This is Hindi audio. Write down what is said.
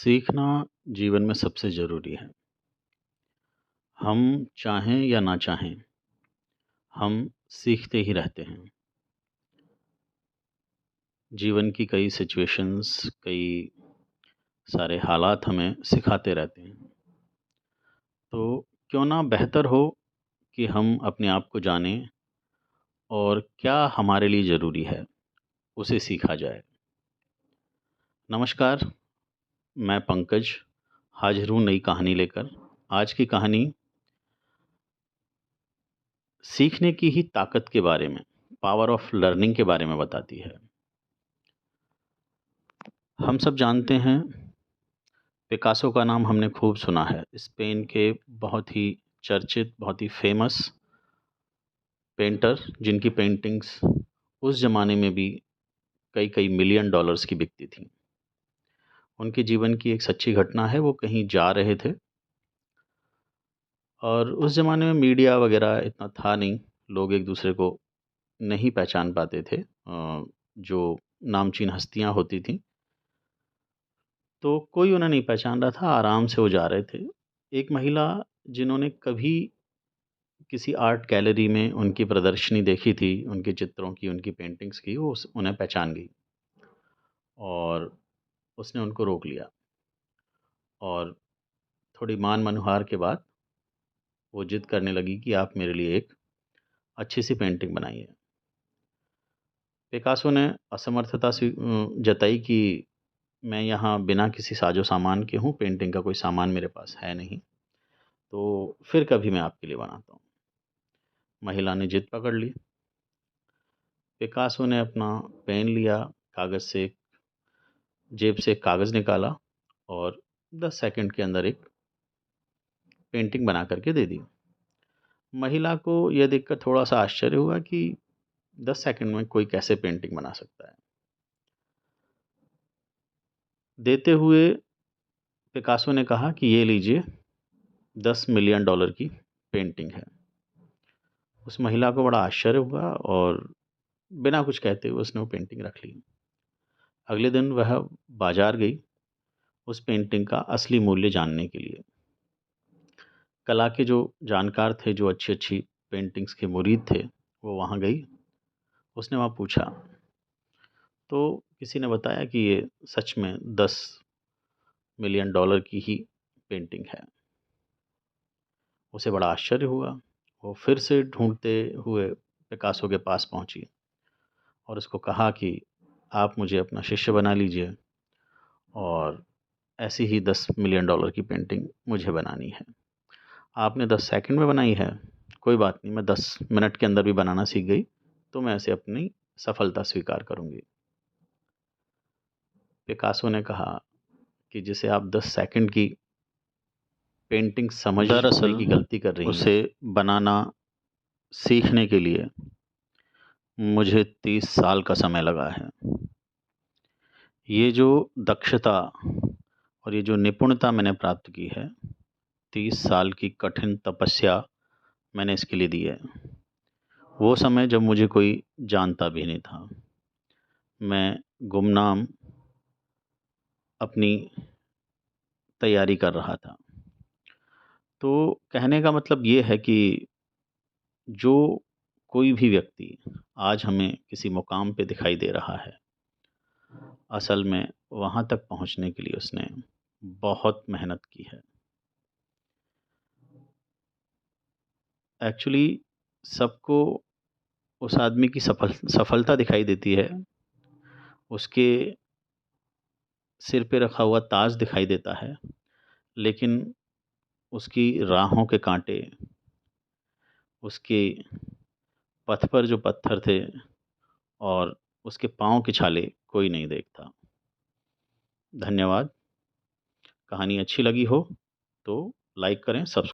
सीखना जीवन में सबसे ज़रूरी है। हम चाहें या ना चाहें, हम सीखते ही रहते हैं। जीवन की कई सिचुएशंस, कई सारे हालात हमें सिखाते रहते हैं। तो क्यों ना बेहतर हो कि हम अपने आप को जानें और क्या हमारे लिए ज़रूरी है, उसे सीखा जाए। नमस्कार, मैं पंकज हाज़िर हूँ नई कहानी लेकर। आज की कहानी सीखने की ही ताकत के बारे में, पावर ऑफ लर्निंग के बारे में बताती है। हम सब जानते हैं, पिकासो का नाम हमने खूब सुना है। स्पेन के बहुत ही चर्चित, बहुत ही फेमस पेंटर, जिनकी पेंटिंग्स उस ज़माने में भी कई कई मिलियन डॉलर्स की बिकती थी। उनके जीवन की एक सच्ची घटना है। वो कहीं जा रहे थे और उस ज़माने में मीडिया वगैरह इतना था नहीं, लोग एक दूसरे को नहीं पहचान पाते थे। जो नामचीन हस्तियां होती थीं, तो कोई उन्हें नहीं पहचान रहा था। आराम से वो जा रहे थे। एक महिला, जिन्होंने कभी किसी आर्ट गैलरी में उनकी प्रदर्शनी देखी थी, उनके चित्रों की, उनकी पेंटिंग्स की, वो उन्हें पहचान गई और उसने उनको रोक लिया। और थोड़ी मान मनुहार के बाद वो जिद करने लगी कि आप मेरे लिए एक अच्छी सी पेंटिंग बनाइए। पिकासो ने असमर्थता से जताई कि मैं यहाँ बिना किसी साजो सामान के हूँ, पेंटिंग का कोई सामान मेरे पास है नहीं, तो फिर कभी मैं आपके लिए बनाता हूँ। महिला ने जिद पकड़ ली। पिकासो ने अपना पेन लिया, कागज़ से, जेब से एक कागज़ निकाला और 10 सेकंड के अंदर एक पेंटिंग बना करके दे दी। महिला को यह देखकर थोड़ा सा आश्चर्य हुआ कि 10 सेकंड में कोई कैसे पेंटिंग बना सकता है। देते हुए पिकासो ने कहा कि ये लीजिए, 10 मिलियन डॉलर की पेंटिंग है। उस महिला को बड़ा आश्चर्य हुआ और बिना कुछ कहते हुए उसने वो पेंटिंग रख ली। अगले दिन वह बाजार गई उस पेंटिंग का असली मूल्य जानने के लिए। कला के जो जानकार थे, जो अच्छी अच्छी पेंटिंग्स के मुरीद थे, वो वहाँ गई। उसने वहाँ पूछा तो किसी ने बताया कि ये सच में 10 मिलियन डॉलर की ही पेंटिंग है। उसे बड़ा आश्चर्य हुआ। वो फिर से ढूंढते हुए पिकासो के पास पहुंची और उसको कहा कि आप मुझे अपना शिष्य बना लीजिए और ऐसी ही 10 मिलियन डॉलर की पेंटिंग मुझे बनानी है। आपने 10 सेकंड में बनाई है, कोई बात नहीं, मैं 10 मिनट के अंदर भी बनाना सीख गई, तो मैं ऐसे अपनी सफलता स्वीकार करूंगी। पिकासो ने कहा कि जिसे आप 10 सेकंड की पेंटिंग समझने दरअसल की गलती कर रही हैं, उसे बनाना सीखने के लिए मुझे 30 साल का समय लगा है। ये जो दक्षता और ये जो निपुणता मैंने प्राप्त की है, 30 साल की कठिन तपस्या मैंने इसके लिए दी है। वो समय जब मुझे कोई जानता भी नहीं था, मैं गुमनाम अपनी तैयारी कर रहा था। तो कहने का मतलब ये है कि जो कोई भी व्यक्ति आज हमें किसी मुकाम पे दिखाई दे रहा है, असल में वहाँ तक पहुँचने के लिए उसने बहुत मेहनत की है। एक्चुअली सबको उस आदमी की सफलता दिखाई देती है, उसके सिर पे रखा हुआ ताज दिखाई देता है, लेकिन उसकी राहों के कांटे, उसके पथ पर जो पत्थर थे और उसके पाँव की छाले कोई नहीं देखता। धन्यवाद। कहानी अच्छी लगी हो तो लाइक करें, सब्सक्राइब